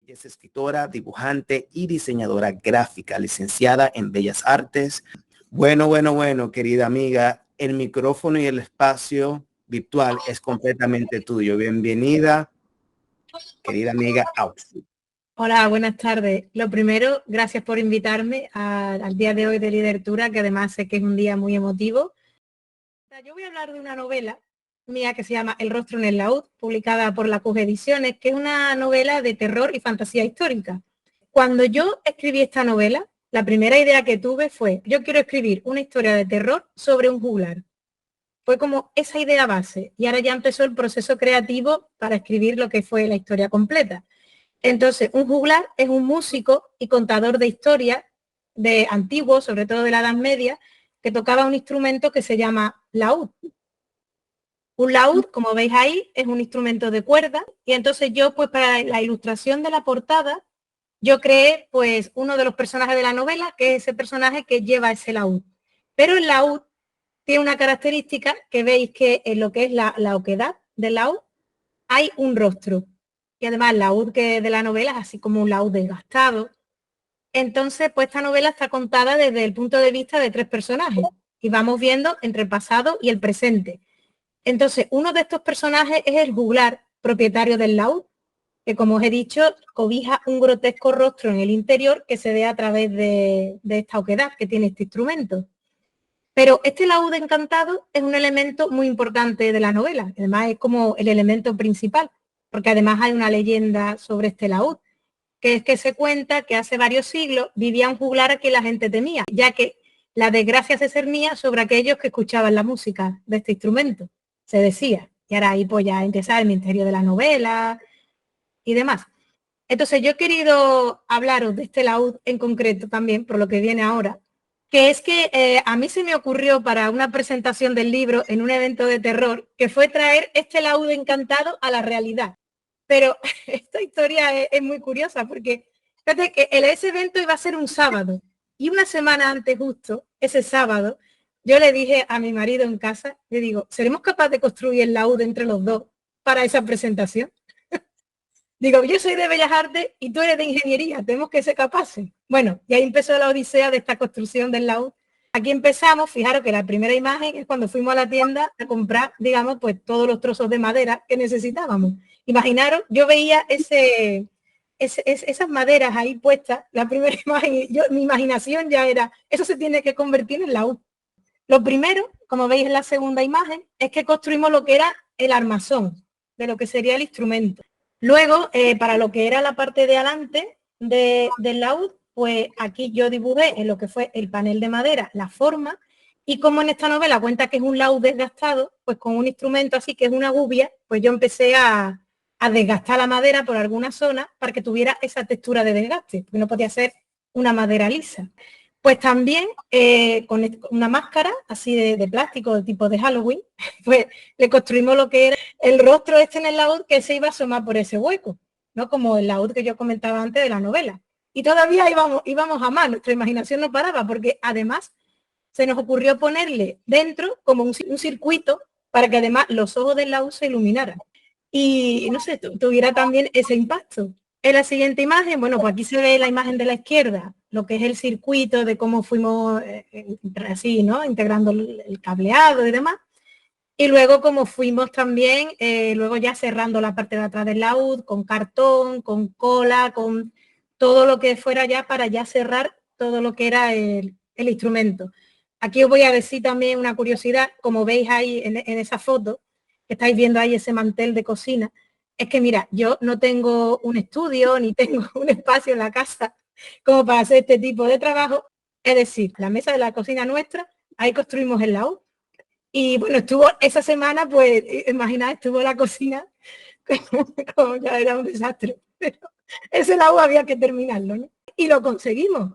Es escritora, dibujante y diseñadora gráfica, licenciada en Bellas Artes. Bueno, querida amiga, el micrófono y el espacio virtual es completamente tuyo. Bienvenida, querida amiga Auxi. Hola, buenas tardes. Lo primero, gracias por invitarme al día de hoy de literatura, que además sé que es un día muy emotivo. Yo voy a hablar de una novela mía que se llama El rostro en el laúd, publicada por la Cuj Ediciones, que es una novela de terror y fantasía histórica. Cuando yo escribí esta novela, la primera idea que tuve fue, yo quiero escribir una historia de terror sobre un juglar. Fue como esa idea base, y ahora ya empezó el proceso creativo para escribir lo que fue la historia completa. Entonces, un juglar es un músico y contador de historias de antiguos, sobre todo de la Edad Media, que tocaba un instrumento que se llama laúd. Un laúd, como veis ahí, es un instrumento de cuerda, y entonces yo, pues para la ilustración de la portada, yo creé pues uno de los personajes de la novela, que es ese personaje que lleva ese laúd. Pero el laúd tiene una característica que veis que en lo que es la oquedad del laúd hay un rostro. Y además el laúd que de la novela es así como un laúd desgastado. Entonces, pues esta novela está contada desde el punto de vista de tres personajes y vamos viendo entre el pasado y el presente. Entonces, uno de estos personajes es el juglar, propietario del laúd, que como os he dicho, cobija un grotesco rostro en el interior que se ve a través de esta oquedad que tiene este instrumento. Pero este laúd encantado es un elemento muy importante de la novela, además es como el elemento principal, porque además hay una leyenda sobre este laúd, que es que se cuenta que hace varios siglos vivía un juglar a quien la gente temía, ya que la desgracia se cernía sobre aquellos que escuchaban la música de este instrumento, se decía. Y ahora ahí pues ya empieza el misterio de la novela y demás. Entonces yo he querido hablaros de este laúd en concreto también, por lo que viene ahora, que es que a mí se me ocurrió para una presentación del libro en un evento de terror, que fue traer este laúd encantado a la realidad. Pero esta historia es muy curiosa porque fíjate que ese evento iba a ser un sábado y una semana antes justo, ese sábado, yo le dije a mi marido en casa, le digo, ¿seremos capaces de construir el laúd entre los dos para esa presentación? Digo, yo soy de Bellas Artes y tú eres de Ingeniería, tenemos que ser capaces. Bueno, y ahí empezó la odisea de esta construcción del laúd. Aquí empezamos, fijaros que la primera imagen es cuando fuimos a la tienda a comprar, digamos, pues todos los trozos de madera que necesitábamos. Imaginaros, yo veía esas maderas ahí puestas, la primera imagen, y mi imaginación ya era, eso se tiene que convertir en laúd. Lo primero, como veis en la segunda imagen, es que construimos lo que era el armazón, de lo que sería el instrumento. Luego, para lo que era la parte de adelante del laúd, pues aquí yo dibujé en lo que fue el panel de madera la forma, y como en esta novela cuenta que es un laúd desgastado, pues con un instrumento así que es una gubia, pues yo empecé a desgastar la madera por alguna zona para que tuviera esa textura de desgaste, porque no podía ser una madera lisa. Pues también con una máscara así de plástico, de tipo de Halloween, pues le construimos lo que era el rostro este en el laúd que se iba a asomar por ese hueco, ¿no? Como el laúd que yo comentaba antes de la novela. Y todavía íbamos a más, nuestra imaginación no paraba, porque además se nos ocurrió ponerle dentro como un circuito para que además los ojos del laúd se iluminaran. Y no sé, tuviera también ese impacto. En la siguiente imagen, bueno, pues aquí se ve la imagen de la izquierda, lo que es el circuito de cómo fuimos así, ¿no? Integrando el cableado y demás. Y luego como fuimos también, luego ya cerrando la parte de atrás del laúd, con cartón, con cola, con todo lo que fuera ya para ya cerrar todo lo que era el instrumento. Aquí os voy a decir también una curiosidad, como veis ahí en esa foto, que estáis viendo ahí ese mantel de cocina, es que mira, yo no tengo un estudio ni tengo un espacio en la casa como para hacer este tipo de trabajo. Es decir, la mesa de la cocina nuestra, ahí construimos el laúd. Y bueno, estuvo esa semana, pues, imaginad, estuvo la cocina, como ya era un desastre. Pero ese laúd había que terminarlo, ¿no? Y lo conseguimos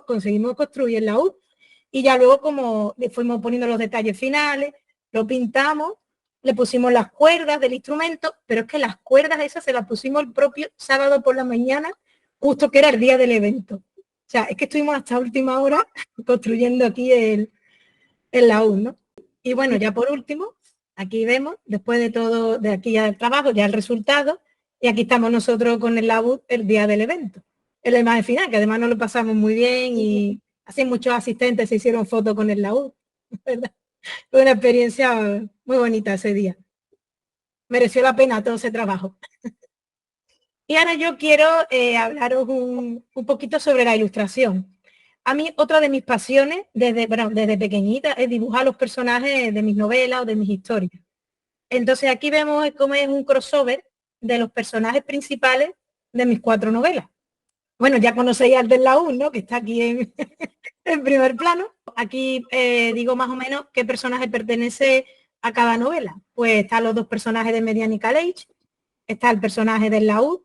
construir el laúd. Y ya luego como le fuimos poniendo los detalles finales, lo pintamos, le pusimos las cuerdas del instrumento, pero es que las cuerdas esas se las pusimos el propio sábado por la mañana, justo que era el día del evento. O sea, es que estuvimos hasta última hora construyendo aquí el laúd, ¿no? Y bueno, ya por último, aquí vemos, después de todo, de aquí ya el trabajo, ya el resultado, Y aquí estamos nosotros con el laúd el día del evento. El imagen final, que además nos lo pasamos muy bien y así muchos asistentes se hicieron fotos con el laúd, ¿verdad? Fue una experiencia muy bonita ese día. Mereció la pena todo ese trabajo. Y ahora yo quiero hablaros un poquito sobre la ilustración. A mí otra de mis pasiones desde pequeñita es dibujar los personajes de mis novelas o de mis historias. Entonces aquí vemos cómo es un crossover de los personajes principales de mis 4 novelas. Bueno, ya conocéis al del laúd, ¿no? Que está aquí en, en primer plano. Aquí digo más o menos qué personaje pertenece a cada novela. Pues están los 2 personajes de Median y Calage, está el personaje del laúd,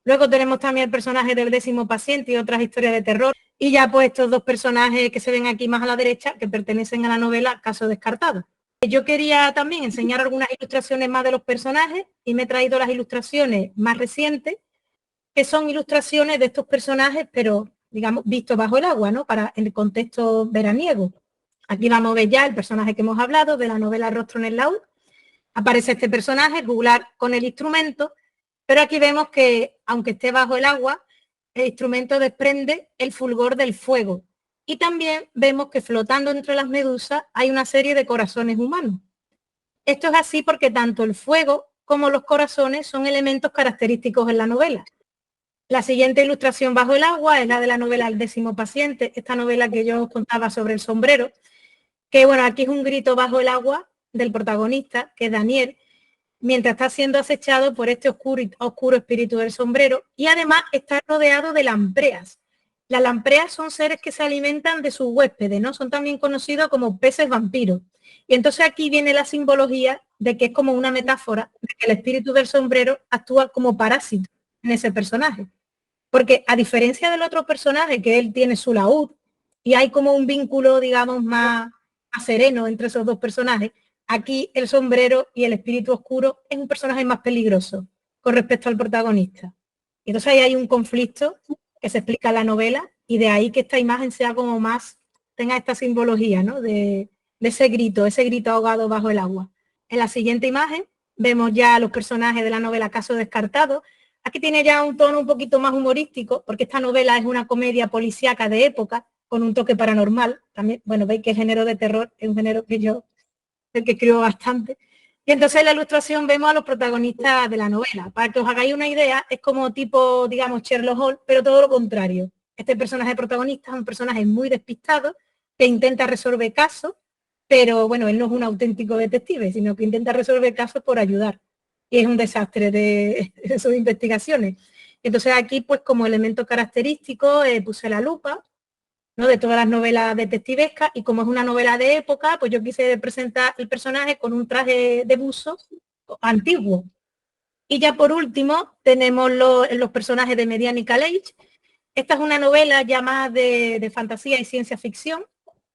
luego tenemos también el personaje del 10º paciente y otras historias de terror. Y ya pues estos 2 personajes que se ven aquí más a la derecha, que pertenecen a la novela Caso Descartado. Yo quería también enseñar algunas ilustraciones más de los personajes y me he traído las ilustraciones más recientes, que son ilustraciones de estos personajes, pero digamos vistos bajo el agua, ¿no? Para el contexto veraniego. Aquí vamos a ver ya el personaje que hemos hablado de la novela Rostro en el laúd. Aparece este personaje, jugular con el instrumento, pero aquí vemos que, aunque esté bajo el agua, el instrumento desprende el fulgor del fuego. Y también vemos que flotando entre las medusas hay una serie de corazones humanos. Esto es así porque tanto el fuego como los corazones son elementos característicos en la novela. La siguiente ilustración bajo el agua es la de la novela El 10º paciente, esta novela que yo os contaba sobre el sombrero, que bueno, aquí es un grito bajo el agua del protagonista, que es Daniel, mientras está siendo acechado por este oscuro espíritu del sombrero, y además está rodeado de lampreas. Las lampreas son seres que se alimentan de sus huéspedes, ¿no? Son también conocidos como peces vampiros. Y entonces aquí viene la simbología de que es como una metáfora de que el espíritu del sombrero actúa como parásito en ese personaje. Porque a diferencia del otro personaje, que él tiene su laúd, y hay como un vínculo, digamos, más sereno entre esos 2 personajes, aquí el sombrero y el espíritu oscuro es un personaje más peligroso con respecto al protagonista. Entonces ahí hay un conflicto que se explica en la novela y de ahí que esta imagen sea como más, tenga esta simbología, ¿no? De ese grito ahogado bajo el agua. En la siguiente imagen vemos ya los personajes de la novela Caso Descartado. Aquí tiene ya un tono un poquito más humorístico, porque esta novela es una comedia policíaca de época, con un toque paranormal. También, bueno, veis que el género de terror es un género que yo, el que escribo bastante. Y entonces en la ilustración vemos a los protagonistas de la novela. Para que os hagáis una idea, es como tipo, digamos, Sherlock Holmes, pero todo lo contrario. Este personaje protagonista es un personaje muy despistado, que intenta resolver casos, pero bueno, él no es un auténtico detective, sino que intenta resolver casos por ayudar. Y es un desastre de sus investigaciones. Entonces aquí, pues como elemento característico, puse la lupa, ¿no? De todas las novelas detectivescas, y como es una novela de época, pues yo quise presentar el personaje con un traje de buzo antiguo. Y ya por último tenemos los personajes de Median y Calage. Esta es una novela ya más de fantasía y ciencia ficción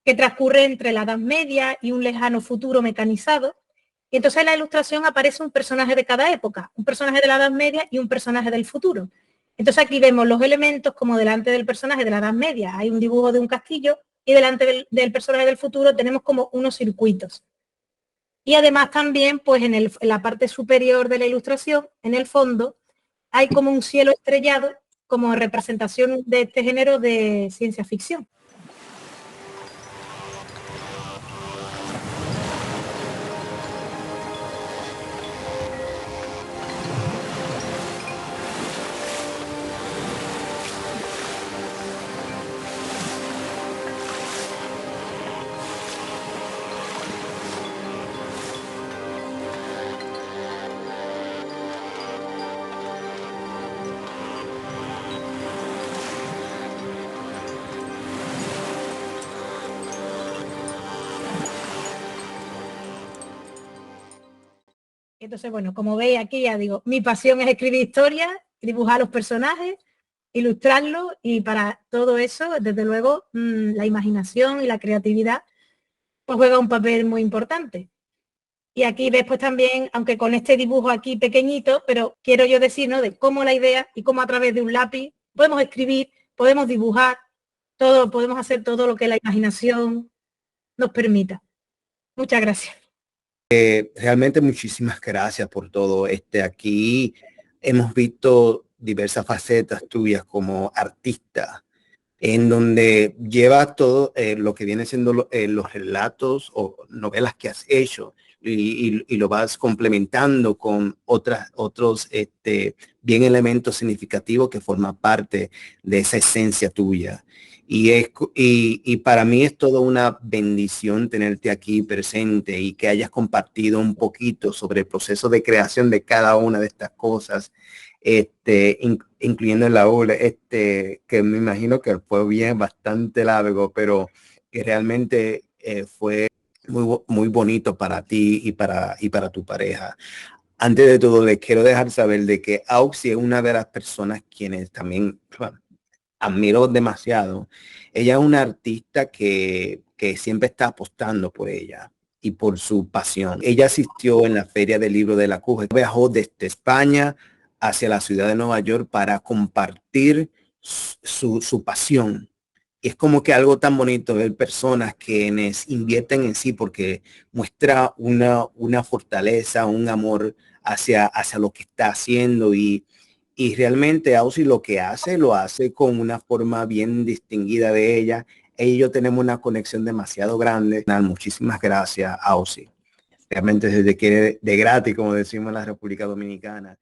que transcurre entre la Edad Media y un lejano futuro mecanizado. Y entonces en la ilustración aparece un personaje de cada época, un personaje de la Edad Media y un personaje del futuro. Entonces aquí vemos los elementos como delante del personaje de la Edad Media hay un dibujo de un castillo y delante del personaje del futuro tenemos como unos circuitos. Y además también, pues en la parte superior de la ilustración, en el fondo, hay como un cielo estrellado como representación de este género de ciencia ficción. Entonces, bueno, como veis aquí ya digo, mi pasión es escribir historias, dibujar los personajes, ilustrarlos, y para todo eso, desde luego, la imaginación y la creatividad pues juega un papel muy importante. Y aquí ves pues también, aunque con este dibujo aquí pequeñito, pero quiero yo decir, ¿no? De cómo la idea y cómo a través de un lápiz podemos escribir, podemos dibujar, todo, podemos hacer todo lo que la imaginación nos permita. Muchas gracias. Realmente muchísimas gracias por todo. Aquí hemos visto diversas facetas tuyas como artista, en donde llevas todo lo que viene siendo los relatos o novelas que has hecho y lo vas complementando con otros bien elementos significativos que forman parte de esa esencia tuya. Y para mí es toda una bendición tenerte aquí presente y que hayas compartido un poquito sobre el proceso de creación de cada una de estas cosas, incluyendo la obra, que me imagino que fue bien bastante largo, pero que realmente fue muy bonito para ti y para tu pareja. Antes de todo, les quiero dejar saber de que Auxi es una de las personas quienes también admiro demasiado. Ella es una artista que siempre está apostando por ella y por su pasión. Ella asistió en la Feria del Libro de la Cuba. Viajó desde España hacia la ciudad de Nueva York para compartir su pasión. Y es como que algo tan bonito ver personas quienes invierten en sí porque muestra una fortaleza, un amor hacia lo que está haciendo y realmente Ausi lo que hace, lo hace con una forma bien distinguida de ella. Ella y yo tenemos una conexión demasiado grande. Muchísimas gracias, Ausi. Realmente desde que de gratis, como decimos en la República Dominicana.